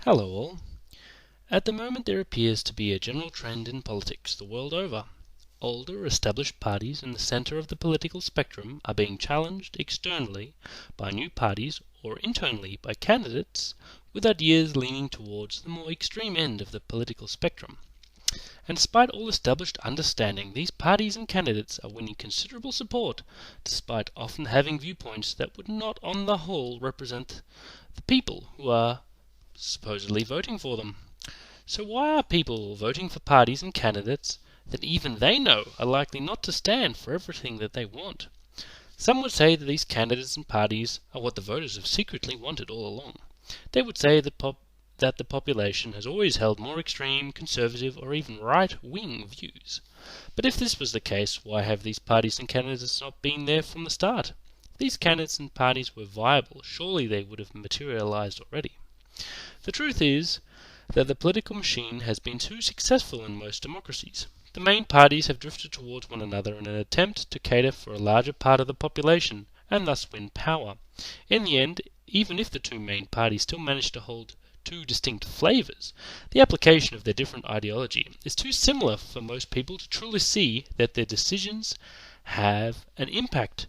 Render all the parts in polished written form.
Hello all. At the moment there appears to be a general trend in politics the world over. Older, established parties in the centre of the political spectrum are being challenged externally by new parties or internally by candidates with ideas leaning towards the more extreme end of the political spectrum. And despite all established understanding, these parties and candidates are winning considerable support, despite often having viewpoints that would not on the whole represent the people who are supposedly voting for them. So why are people voting for parties and candidates that even they know are likely not to stand for everything that they want? Some would say that these candidates and parties are what the voters have secretly wanted all along. They would say that the population has always held more extreme, conservative, or even right-wing views. But if this was the case, why have these parties and candidates not been there from the start? If these candidates and parties were viable, surely they would have materialized already. The truth is that the political machine has been too successful in most democracies. The main parties have drifted towards one another in an attempt to cater for a larger part of the population and thus win power. In the end, even if the two main parties still manage to hold two distinct flavours, the application of their different ideology is too similar for most people to truly see that their decisions have an impact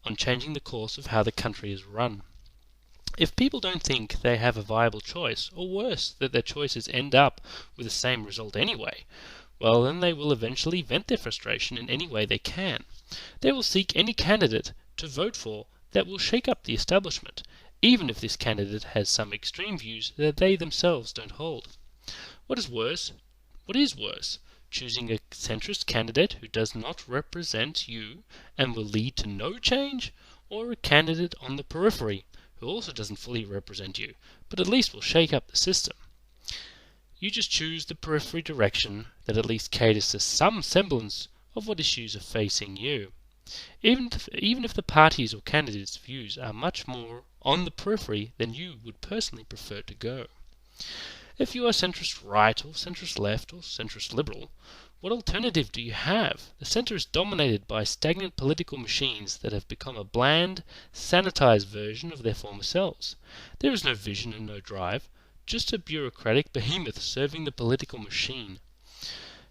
on changing the course of how the country is run. If people don't think they have a viable choice, or worse, that their choices end up with the same result anyway, well then they will eventually vent their frustration in any way they can. They will seek any candidate to vote for that will shake up the establishment, even if this candidate has some extreme views that they themselves don't hold. What is worse, choosing a centrist candidate who does not represent you and will lead to no change, or a candidate on the periphery who also doesn't fully represent you, but at least will shake up the system? You just choose the periphery direction that at least caters to some semblance of what issues are facing you. Even if the parties or candidates' views are much more on the periphery than you would personally prefer to go. If you are centrist right or centrist left or centrist liberal, what alternative do you have? The centre is dominated by stagnant political machines that have become a bland, sanitized version of their former selves. There is no vision and no drive, just a bureaucratic behemoth serving the political machine.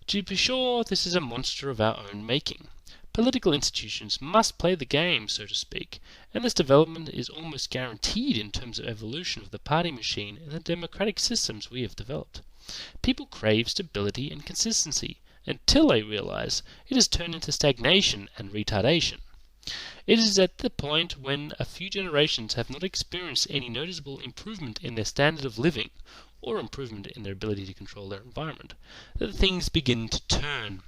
To be sure, this is a monster of our own making. Political institutions must play the game, so to speak, and this development is almost guaranteed in terms of evolution of the party machine and the democratic systems we have developed. People crave stability and consistency, until they realize it has turned into stagnation and retardation. It is at the point when a few generations have not experienced any noticeable improvement in their standard of living, or improvement in their ability to control their environment, that things begin to turn.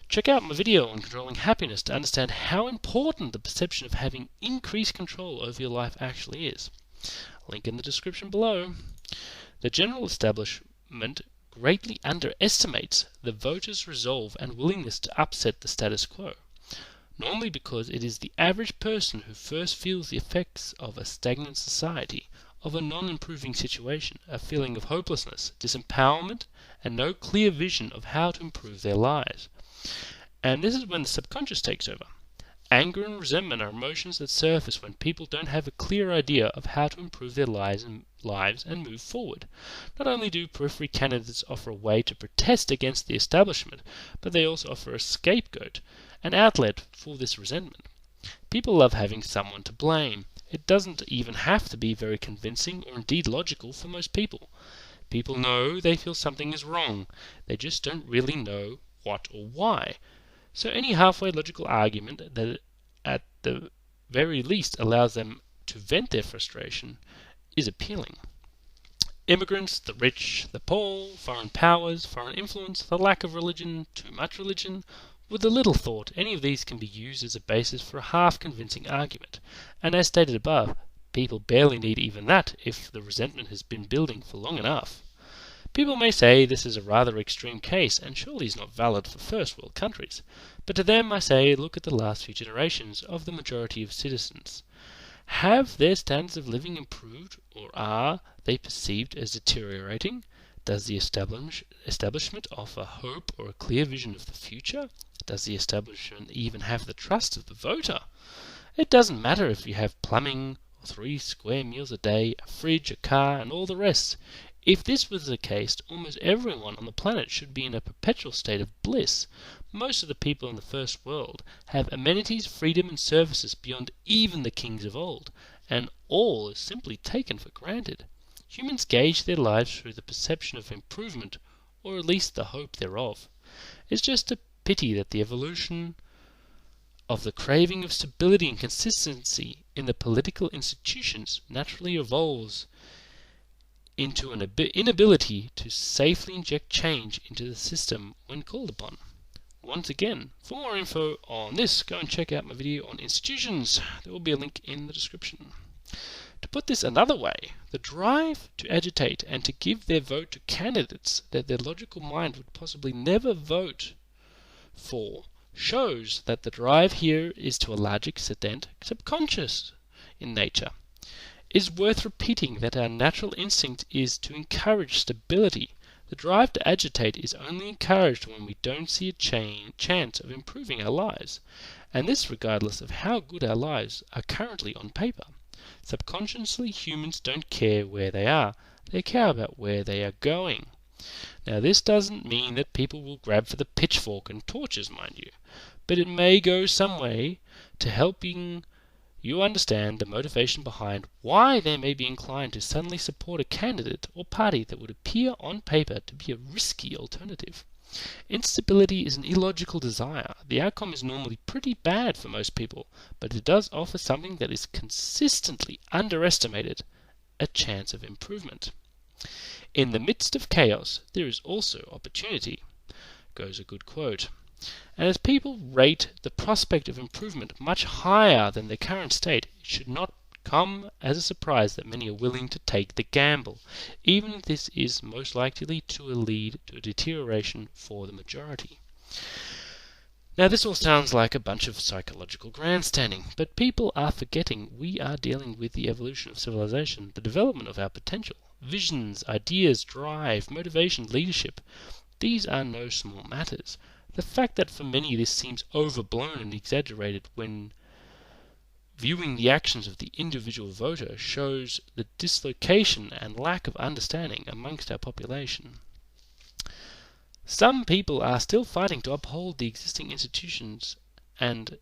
Check out my video on controlling happiness to understand how important the perception of having increased control over your life actually is. Link in the description below. The general establishment greatly underestimates the voters' resolve and willingness to upset the status quo, normally because it is the average person who first feels the effects of a stagnant society, of a non-improving situation, a feeling of hopelessness, disempowerment, and no clear vision of how to improve their lives. And this is when the subconscious takes over. Anger and resentment are emotions that surface when people don't have a clear idea of how to improve their lives and move forward. Not only do periphery candidates offer a way to protest against the establishment, but they also offer a scapegoat, an outlet for this resentment. People love having someone to blame. It doesn't even have to be very convincing or indeed logical for most people. People know they feel something is wrong. They just don't really know what or why. So any halfway logical argument that at the very least allows them to vent their frustration is appealing. Immigrants, the rich, the poor, foreign powers, foreign influence, the lack of religion, too much religion, with a little thought, any of these can be used as a basis for a half-convincing argument. And as stated above, people barely need even that if the resentment has been building for long enough. People may say this is a rather extreme case and surely is not valid for first world countries, but to them I say look at the last few generations of the majority of citizens. Have their standards of living improved, or are they perceived as deteriorating? Does the establishment offer hope or a clear vision of the future? Does the establishment even have the trust of the voter? It doesn't matter if you have plumbing, or 3 square meals a day, a fridge, a car, and all the rest. If this was the case, almost everyone on the planet should be in a perpetual state of bliss. Most of the people in the first world have amenities, freedom, and services beyond even the kings of old, and all is simply taken for granted. Humans gauge their lives through the perception of improvement, or at least the hope thereof. It's just a pity that the evolution of the craving of stability and consistency in the political institutions naturally evolves into an inability to safely inject change into the system when called upon. Once again, for more info on this, go and check out my video on institutions. There will be a link in the description. To put this another way, the drive to agitate and to give their vote to candidates that their logical mind would possibly never vote for shows that the drive here is to a large extent subconscious in nature. It is worth repeating that our natural instinct is to encourage stability. The drive to agitate is only encouraged when we don't see a chance of improving our lives, and this regardless of how good our lives are currently on paper. Subconsciously, humans don't care where they are, they care about where they are going. Now, this doesn't mean that people will grab for the pitchfork and torches, mind you, but it may go some way to helping you understand the motivation behind why they may be inclined to suddenly support a candidate or party that would appear on paper to be a risky alternative. Instability is an illogical desire. The outcome is normally pretty bad for most people, but it does offer something that is consistently underestimated: a chance of improvement. In the midst of chaos, there is also opportunity, goes a good quote. And as people rate the prospect of improvement much higher than their current state, it should not come as a surprise that many are willing to take the gamble, even if this is most likely to lead to a deterioration for the majority. Now, this all sounds like a bunch of psychological grandstanding, but people are forgetting we are dealing with the evolution of civilization, the development of our potential, visions, ideas, drive, motivation, leadership. These are no small matters. The fact that for many this seems overblown and exaggerated when viewing the actions of the individual voter shows the dislocation and lack of understanding amongst our population. Some people are still fighting to uphold the existing institutions and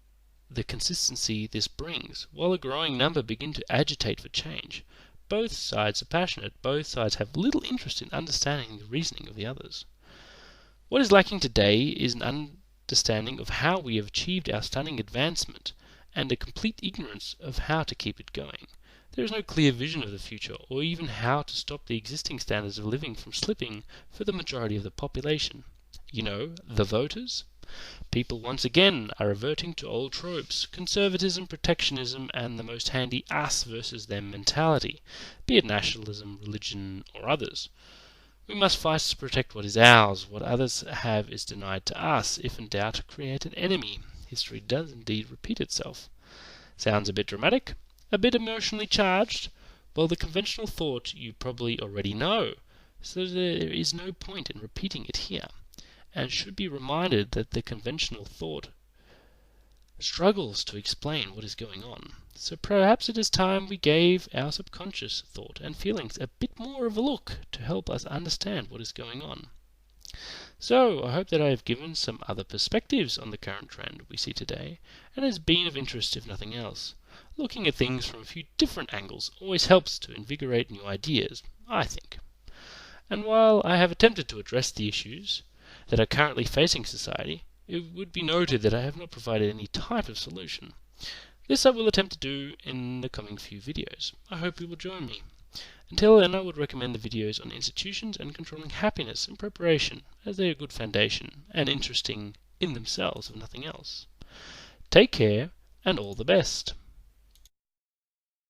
the consistency this brings, while a growing number begin to agitate for change. Both sides are passionate, both sides have little interest in understanding the reasoning of the others. What is lacking today is an understanding of how we have achieved our stunning advancement, and a complete ignorance of how to keep it going. There is no clear vision of the future, or even how to stop the existing standards of living from slipping for the majority of the population. You know, the voters? People once again are reverting to old tropes: conservatism, protectionism, and the most handy us versus them mentality, be it nationalism, religion, or others. We must fight to protect what is ours. What others have is denied to us. If in doubt, create an enemy. History does indeed repeat itself. Sounds a bit dramatic? A bit emotionally charged? Well, the conventional thought you probably already know, so there is no point in repeating it here, and should be reminded that the conventional thought struggles to explain what is going on. So perhaps it is time we gave our subconscious thought and feelings a bit more of a look to help us understand what is going on. So I hope that I have given some other perspectives on the current trend we see today, and has been of interest if nothing else. Looking at things from a few different angles always helps to invigorate new ideas, I think. And while I have attempted to address the issues that are currently facing society, it would be noted that I have not provided any type of solution. This I will attempt to do in the coming few videos. I hope you will join me. Until then, I would recommend the videos on institutions and controlling happiness in preparation, as they are a good foundation and interesting in themselves if nothing else. Take care, and all the best.